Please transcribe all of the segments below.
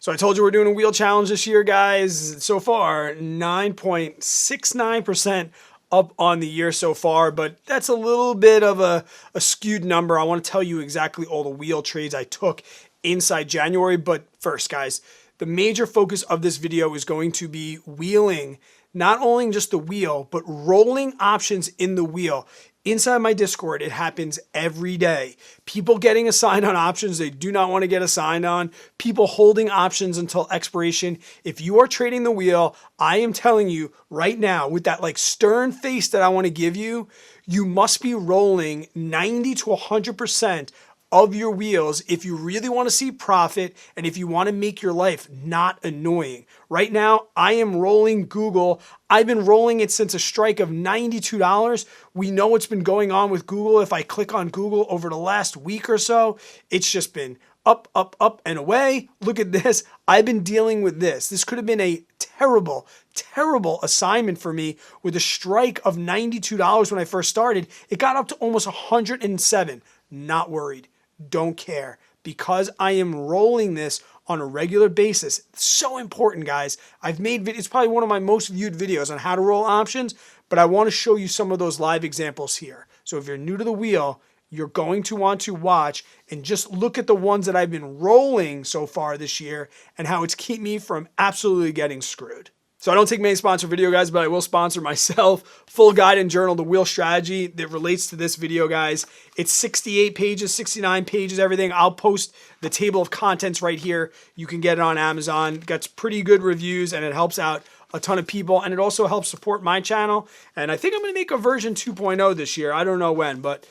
So I told you we're doing a wheel challenge this year, guys. So far, 9.69% up on the year so far, but that's a little bit of a skewed number. I want to tell you exactly all the wheel trades I took inside January. But first, guys, the major focus of this video is going to be wheeling, not only just the wheel, but rolling options in the wheel. Inside my Discord, it happens every day. People getting assigned on options they do not want to get assigned on. People holding options until expiration. If you are trading the wheel, I am telling you right now, with that like stern face that I want to give you, you must be rolling 90 to 100% of your wheels if you really want to see profit and if you want to make your life not annoying. Right now, I am rolling Google. I've been rolling it since a strike of $92. We know what's been going on with Google. If I click on Google over the last week or so, it's just been up, up, up, and away. Look at this. I've been dealing with this. This could have been a terrible, terrible assignment for me with a strike of $92 when I first started. It got up to almost 107. Not worried. Don't care, because I am rolling this on a regular basis. It's so important, guys. I've made videos. It's probably one of my most viewed videos on how to roll options, but I want to show you some of those live examples here. So if you're new to the wheel, you're going to want to watch and just look at the ones that I've been rolling so far this year and how it's kept me from absolutely getting screwed. So I don't take many sponsor video, guys, but I will sponsor myself. Full guide and journal, the wheel strategy that relates to this video, guys. It's 68 pages, 69 pages, everything. I'll post the table of contents right here. You can get it on Amazon. It gets pretty good reviews, and it helps out a ton of people, and it also helps support my channel. And I think I'm going to make a version 2.0 this year. I don't know when, but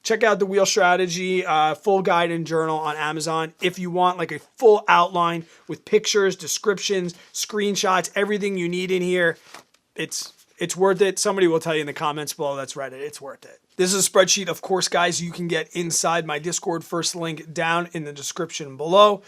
check out the wheel strategy, full guide and journal on Amazon. If you want like a full outline with pictures, descriptions, screenshots, everything you need in here, it's worth it. Somebody will tell you in the comments below that's Reddit. It's worth it. This is a spreadsheet, of course, guys, you can get inside my Discord. First link down in the description below.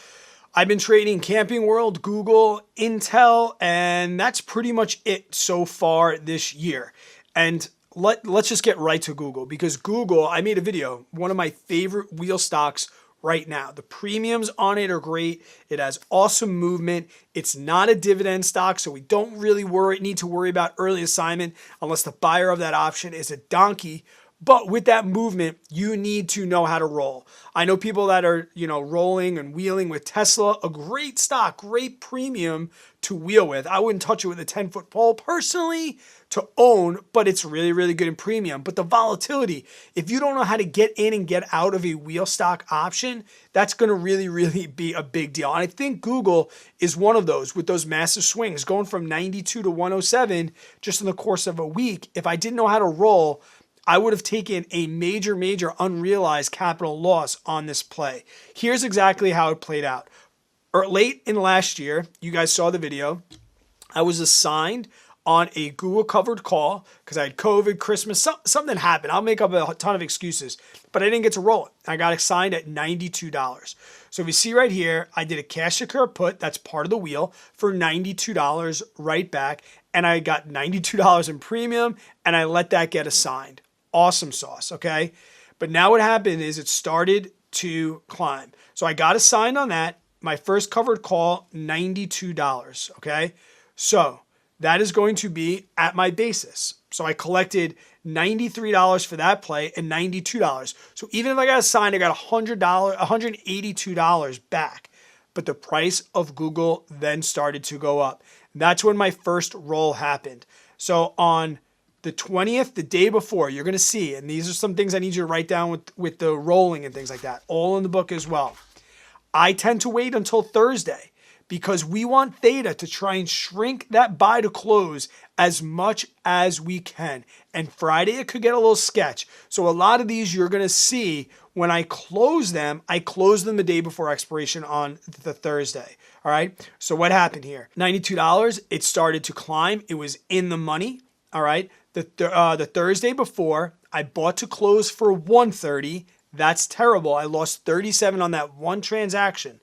I've been trading Camping World, Google, Intel, and that's pretty much it so far this year. And let's just get right to Google, because Google, I made a video, one of my favorite wheel stocks right now. The premiums on it are great. It has awesome movement. It's not a dividend stock, so we don't really need to worry about early assignment unless the buyer of that option is a donkey. But with that movement, you need to know how to roll. I know people that are, rolling and wheeling with Tesla, a great stock, great premium to wheel with. I wouldn't touch it with a 10-foot pole personally to own, but it's really, really good in premium. But the volatility, if you don't know how to get in and get out of a wheel stock option, that's going to really, really be a big deal. And I think Google is one of those with those massive swings going from 92 to 107 just in the course of a week. If I didn't know how to roll, I would have taken a major, major unrealized capital loss on this play. Here's exactly how it played out. Late in last year, you guys saw the video, I was assigned on a Google covered call because I had COVID, Christmas, something happened. I'll make up a ton of excuses, but I didn't get to roll it. I got assigned at $92. So if you see right here, I did a cash secure put, that's part of the wheel, for $92 right back, and I got $92 in premium, and I let that get assigned. Awesome sauce, okay? But now what happened is it started to climb. So I got assigned on that. My first covered call, $92, okay? So that is going to be at my basis. So I collected $93 for that play and $92. So even if I got assigned, I got $182 back. But the price of Google then started to go up. That's when my first roll happened. So on the 20th, the day before, you're going to see, and these are some things I need you to write down with the rolling and things like that, all in the book as well. I tend to wait until Thursday because we want theta to try and shrink that buy to close as much as we can. And Friday, it could get a little sketch. So a lot of these you're going to see when I close them the day before expiration on the Thursday. All right. So what happened here? $92, it started to climb. It was in the money. All right. The Thursday before, I bought to close for $130. That's terrible. I lost $37 on that one transaction,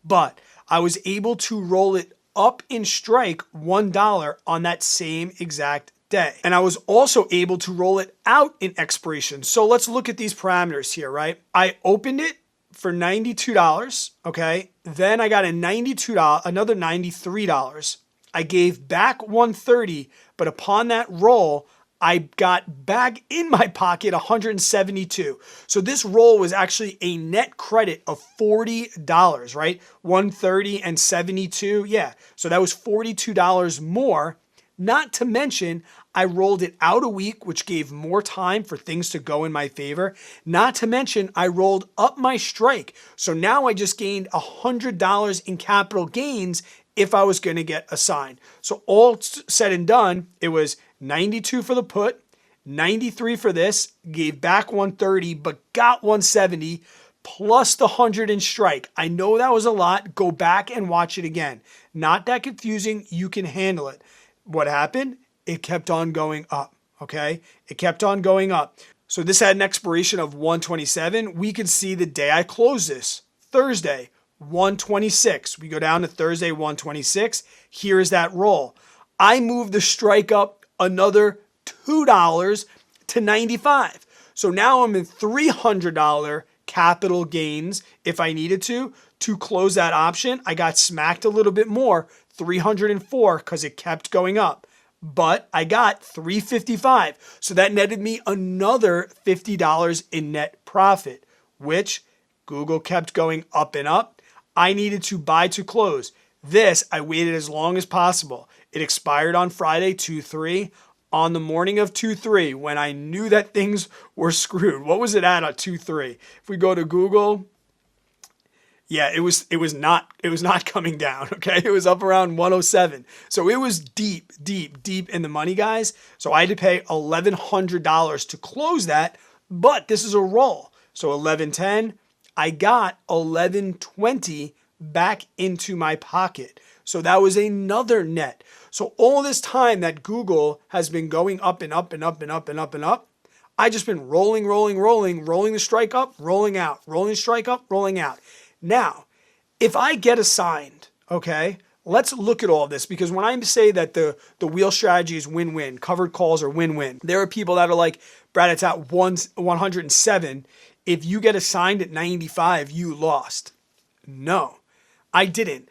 but I was able to roll it up in strike $1 on that same exact day. And I was also able to roll it out in expiration. So let's look at these parameters here, right? I opened it for $92, okay? Then I got a $92, another $93. I gave back 130, but upon that roll, I got back in my pocket 172. So this roll was actually a net credit of $40, right? 130 and 72. Yeah. So that was $42 more. Not to mention, I rolled it out a week, which gave more time for things to go in my favor. Not to mention, I rolled up my strike. So now I just gained $100 in capital gains if I was going to get assigned. So all said and done, it was 92 for the put, 93 for this, gave back 130, but got 170 plus the 100 in strike. I know that was a lot. Go back and watch it again. Not that confusing. You can handle it. What happened? It kept on going up. Okay. It kept on going up. So this had an expiration of 127. We can see the day I closed this, Thursday, 126. We go down to Thursday, 126. Here's that roll. I moved the strike up another $2 to 95. So now I'm in $300 capital gains if I needed to close that option. I got smacked a little bit more, 304, because it kept going up. But I got 355. So that netted me another $50 in net profit, which Google kept going up and up. I needed to buy to close. This, I waited as long as possible. It expired on Friday, 2/3. On the morning of 2/3, when I knew that things were screwed. What was it at 2/3? If we go to Google, yeah, it was not coming down, okay? It was up around 107. So it was deep in the money, guys. So I had to pay $1,100 to close that, but this is a roll. So 1110, I got 1120 back into my pocket. So that was another net. So all this time that Google has been going up and up and up and up and up and up, I just been rolling the strike up, rolling out, rolling the strike up, rolling out. Now, if I get assigned, okay, let's look at all this, because when I say that the wheel strategy is win-win, covered calls are win-win, there are people that are like, Brad, it's at 107. If you get assigned at 95, you lost. No, I didn't.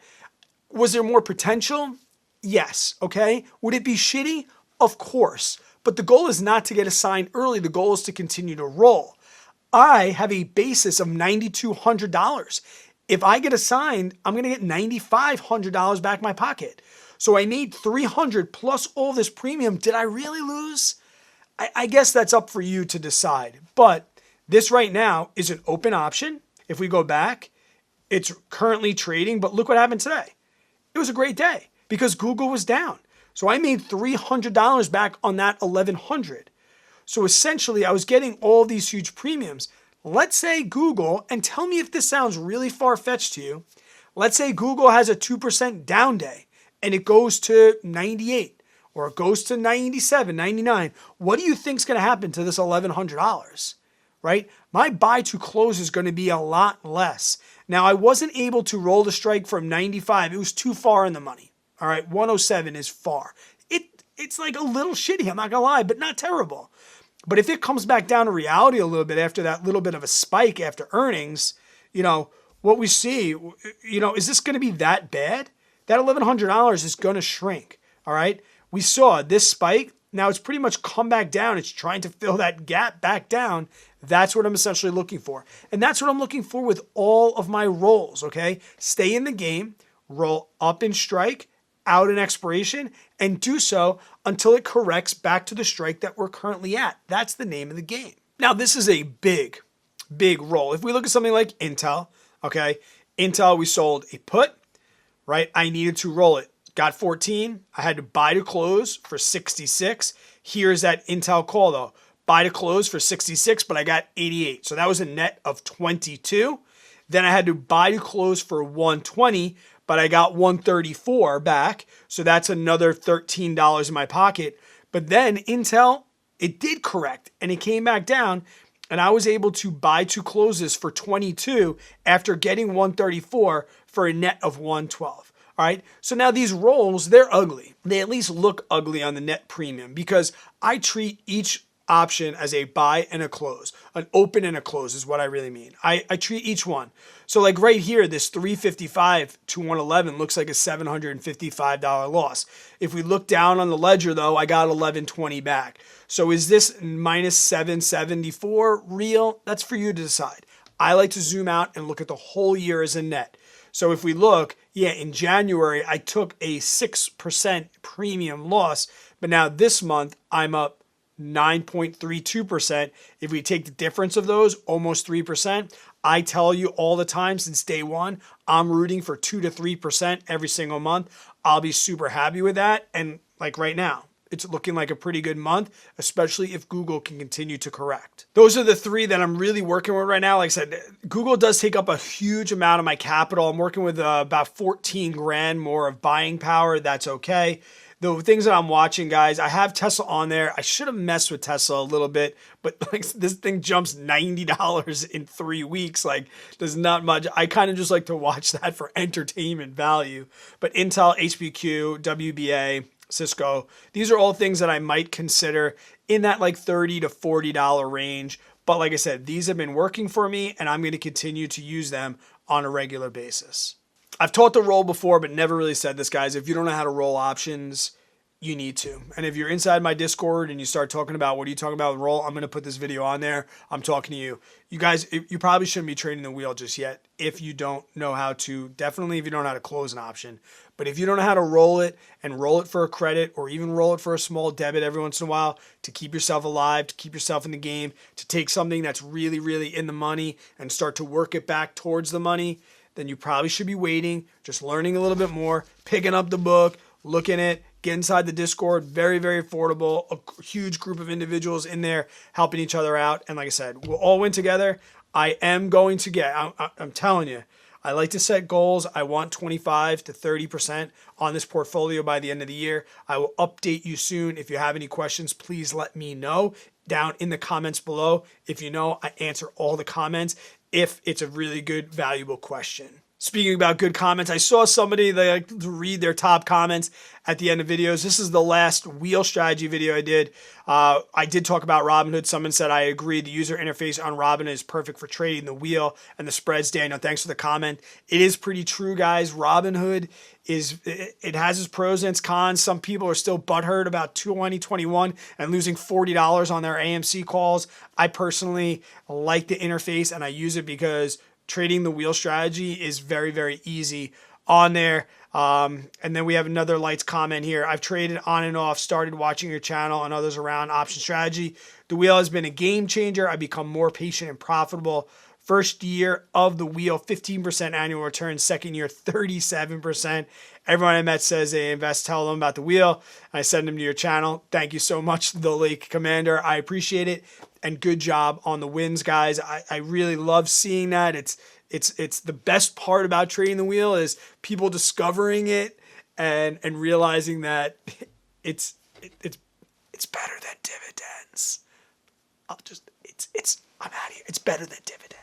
Was there more potential? Yes. Okay. Would it be shitty? Of course. But the goal is not to get assigned early. The goal is to continue to roll. I have a basis of $9,200. If I get assigned, I'm going to get $9,500 back in my pocket. So I made $300 plus all this premium. Did I really lose? I guess that's up for you to decide. But this right now is an open option. If we go back, it's currently trading, but look what happened today. It was a great day because Google was down. So I made $300 back on that $1,100. So essentially I was getting all these huge premiums. Let's say Google, and tell me if this sounds really far-fetched to you. Let's say Google has a 2% down day and it goes to 98 or it goes to 97, 99. What do you think is going to happen to this $1,100? Right? My buy to close is going to be a lot less. Now, I wasn't able to roll the strike from 95. It was too far in the money. All right, 107 is far. It's like a little shitty, I'm not going to lie, but not terrible. But if it comes back down to reality a little bit after that little bit of a spike after earnings, what we see, is this going to be that bad? That $1,100 is going to shrink, all right? We saw this spike. Now it's pretty much come back down. It's trying to fill that gap back down. That's what I'm essentially looking for. And that's what I'm looking for with all of my rolls, okay? Stay in the game, roll up in strike, out in expiration, and do so until it corrects back to the strike that we're currently at. That's the name of the game. Now, this is a big roll. If we look at something like Intel, okay? Intel, we sold a put, right? I needed to roll it. Got 14. I had to buy to close for 66. Here's that Intel call though. Buy to close for 66, but I got 88. So that was a net of 22. Then I had to buy to close for 120, but I got 134 back. So that's another $13 in my pocket. But then Intel, it did correct and it came back down and I was able to buy to close this for 22 after getting 134 for a net of 112. All right. So now these rolls, they're ugly. They at least look ugly on the net premium because I treat each option as a buy and a close. An open and a close is what I really mean. I treat each one. So like right here, this 355 to 111 looks like a $755 loss. If we look down on the ledger though, I got 1120 back. So is this minus 774 real? That's for you to decide. I like to zoom out and look at the whole year as a net. So if we look, yeah, in January, I took a 6% premium loss, but now this month I'm up 9.32%. If we take the difference of those, almost 3%, I tell you all the time since day one, I'm rooting for 2 to 3% every single month. I'll be super happy with that. And like right now, it's looking like a pretty good month, especially if Google can continue to correct. Those are the three that I'm really working with right now. Like I said, Google does take up a huge amount of my capital. I'm working with about 14 grand more of buying power. That's okay. The things that I'm watching, guys, I have Tesla on there. I should have messed with Tesla a little bit, but like this thing jumps $90 in 3 weeks. Like there's not much. I kind of just like to watch that for entertainment value. But Intel, HPQ, WBA, Cisco, these are all things that I might consider in that like $30 to $40 range. But like I said, these have been working for me and I'm going to continue to use them on a regular basis. I've taught the roll before, but never really said this, guys. If you don't know how to roll options, you need to. And if you're inside my Discord and you start talking about what are you talking about with roll, I'm going to put this video on there. I'm talking to you. You guys, you probably shouldn't be trading the wheel just yet if you don't know how to, definitely if you don't know how to close an option. But if you don't know how to roll it and roll it for a credit or even roll it for a small debit every once in a while to keep yourself alive, to keep yourself in the game, to take something that's really, really in the money and start to work it back towards the money, then you probably should be waiting, just learning a little bit more, picking up the book, looking at it, get inside the Discord. Very, very affordable. A huge group of individuals in there helping each other out. And like I said, we'll all win together. I am going to get, I'm telling you, I like to set goals. I want 25 to 30% on this portfolio by the end of the year. I will update you soon. If you have any questions, please let me know down in the comments below. If you know, I answer all the comments if it's a really good, valuable question. Speaking about good comments, I saw somebody, they like to read their top comments at the end of videos. This is the last wheel strategy video I did. I did talk about Robinhood. Someone said, I agree. The user interface on Robinhood is perfect for trading the wheel and the spreads. Daniel, thanks for the comment. It is pretty true, guys. Robinhood it has its pros and its cons. Some people are still butthurt about 2021 and losing $40 on their AMC calls. I personally like the interface and I use it because trading the wheel strategy is very, very easy on there. And then we have another lights comment here. I've traded on and off, started watching your channel and others around option strategy. The wheel has been a game changer. I've become more patient and profitable. First year of the wheel, 15% annual return. Second year, 37%. Everyone I met says they invest. Tell them about the wheel. I send them to your channel. Thank you so much, the Lake Commander. I appreciate it. And good job on the wins, guys. I really love seeing that. It's the best part about trading the wheel is people discovering it and realizing that it's better than dividends. I'm out of here. It's better than dividends.